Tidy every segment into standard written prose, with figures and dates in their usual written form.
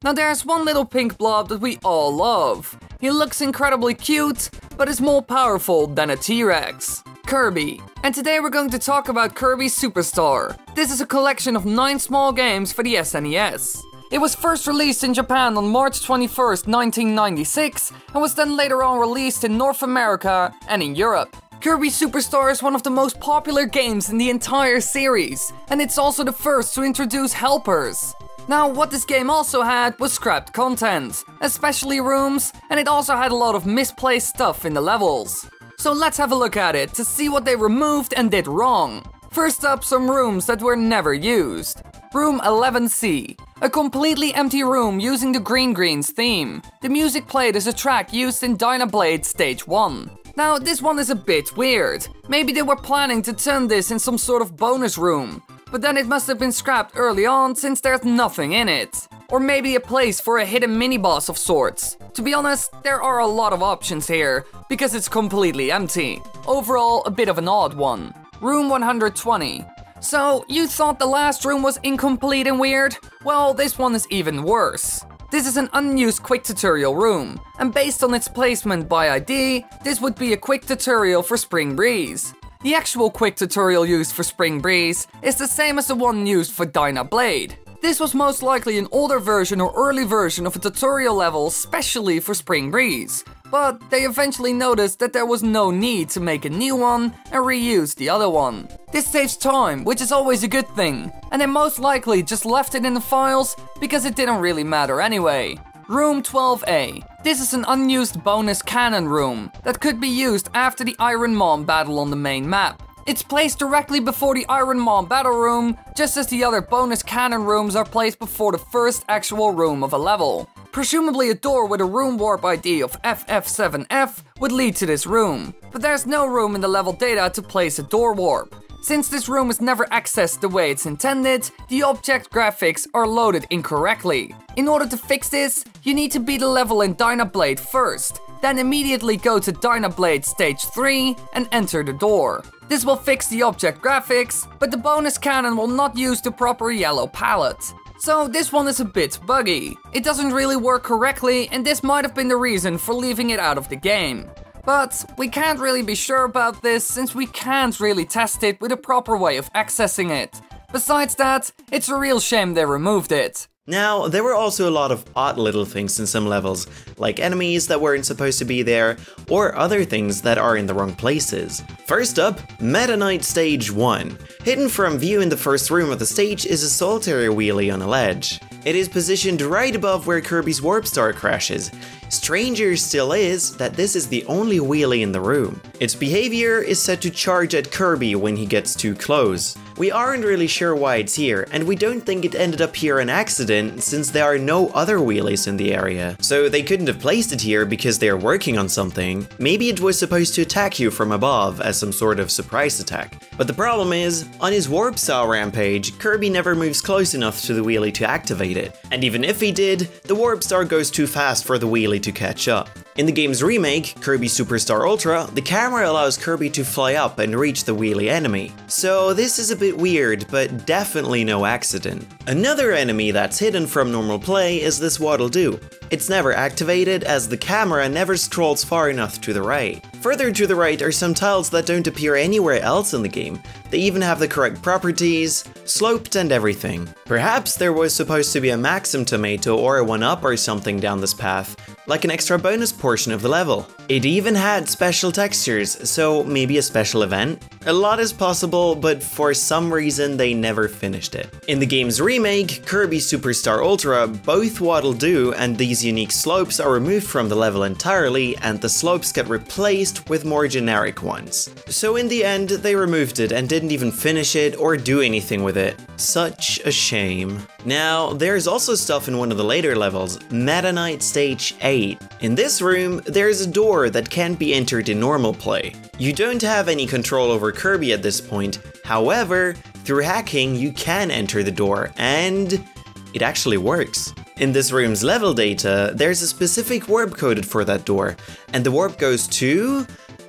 Now there's one little pink blob that we all love. He looks incredibly cute, but is more powerful than a T-Rex. Kirby. And today we're going to talk about Kirby Superstar. This is a collection of 9 small games for the SNES. It was first released in Japan on March 21st, 1996, and was then later on released in North America and in Europe. Kirby Superstar is one of the most popular games in the entire series, and it's also the first to introduce helpers. Now, what this game also had was scrapped content, especially rooms, and it also had a lot of misplaced stuff in the levels. So let's have a look at it to see what they removed and did wrong. First up, some rooms that were never used. Room 11C, a completely empty room using the Green Greens theme. The music played is a track used in Dyna Blade Stage 1. Now, this one is a bit weird. Maybe they were planning to turn this in some sort of bonus room, but then it must have been scrapped early on since there's nothing in it. Or maybe a place for a hidden mini-boss of sorts. To be honest, there are a lot of options here, because it's completely empty. Overall, a bit of an odd one. Room 120. So, you thought the last room was incomplete and weird? Well, this one is even worse. This is an unused quick tutorial room, and based on its placement by ID, this would be a quick tutorial for Spring Breeze. The actual quick tutorial used for Spring Breeze is the same as the one used for Dyna Blade. This was most likely an older version or early version of a tutorial level specially for Spring Breeze, but they eventually noticed that there was no need to make a new one and reuse the other one. This saves time, which is always a good thing, and they most likely just left it in the files because it didn't really matter anyway. Room 12A. This is an unused bonus cannon room that could be used after the Iron Mom battle on the main map. It's placed directly before the Iron Mom battle room, just as the other bonus cannon rooms are placed before the first actual room of a level. Presumably a door with a room warp ID of FF7F would lead to this room, but there's no room in the level data to place a door warp. Since this room is never accessed the way it's intended, the object graphics are loaded incorrectly. In order to fix this, you need to beat a level in Dyna Blade first, then immediately go to Dyna Blade Stage 3 and enter the door. This will fix the object graphics, but the bonus cannon will not use the proper yellow palette. So this one is a bit buggy. It doesn't really work correctly, and this might have been the reason for leaving it out of the game. But we can't really be sure about this since we can't really test it with a proper way of accessing it. Besides that, it's a real shame they removed it. Now, there were also a lot of odd little things in some levels, like enemies that weren't supposed to be there, or other things that are in the wrong places. First up, Meta Knight Stage 1. Hidden from view in the first room of the stage is a solitary wheelie on a ledge. It is positioned right above where Kirby's Warp Star crashes. Stranger still is that this is the only wheelie in the room. Its behavior is set to charge at Kirby when he gets too close. We aren't really sure why it's here, and we don't think it ended up here on accident since there are no other wheelies in the area. So they couldn't have placed it here because they are working on something. Maybe it was supposed to attack you from above as some sort of surprise attack. But the problem is, on his Warp Star rampage, Kirby never moves close enough to the wheelie to activate it. And even if he did, the Warp Star goes too fast for the wheelie to catch up. In the game's remake, Kirby Superstar Ultra, the camera allows Kirby to fly up and reach the wheelie enemy. So this is a bit weird, but definitely no accident. Another enemy that's hidden from normal play is this Waddle-Doo. It's never activated as the camera never scrolls far enough to the right. Further to the right are some tiles that don't appear anywhere else in the game. They even have the correct properties, sloped and everything. Perhaps there was supposed to be a Maxim tomato or a 1-up or something down this path, like an extra bonus portion of the level. It even had special textures, so maybe a special event? A lot is possible, but for some reason they never finished it. In the game's remake, Kirby Superstar Ultra, both Waddle-Doo and these unique slopes are removed from the level entirely, and the slopes get replaced with more generic ones. So in the end, they removed it and didn't even finish it or do anything with it. Such a shame. Now, there's also stuff in one of the later levels, Meta Knight Stage 8. In this room, there's a door that can't be entered in normal play. You don't have any control over Kirby at this point, however, through hacking you can enter the door, and it actually works. In this room's level data, there's a specific warp coded for that door, and the warp goes to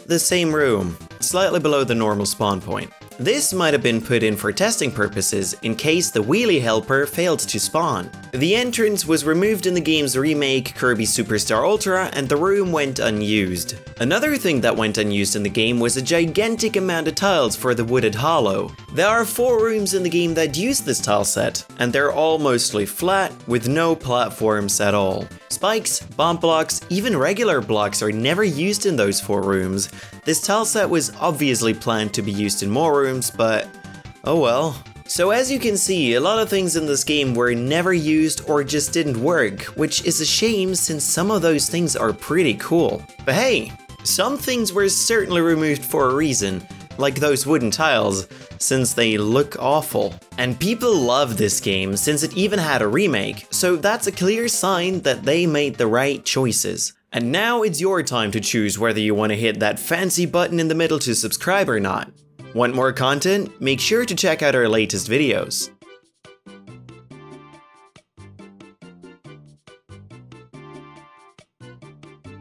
the same room, slightly below the normal spawn point. This might have been put in for testing purposes in case the wheelie helper failed to spawn. The entrance was removed in the game's remake Kirby Superstar Ultra and the room went unused. Another thing that went unused in the game was a gigantic amount of tiles for the wooded hollow. There are 4 rooms in the game that use this tile set, and they're all mostly flat with no platforms at all. Spikes, bomb blocks, even regular blocks are never used in those 4 rooms. This tile set was obviously planned to be used in more rooms, but oh well. So as you can see, a lot of things in this game were never used or just didn't work, which is a shame since some of those things are pretty cool. But hey, some things were certainly removed for a reason, like those wooden tiles, since they look awful. And people love this game since it even had a remake, so that's a clear sign that they made the right choices. And now it's your time to choose whether you want to hit that fancy button in the middle to subscribe or not. Want more content? Make sure to check out our latest videos.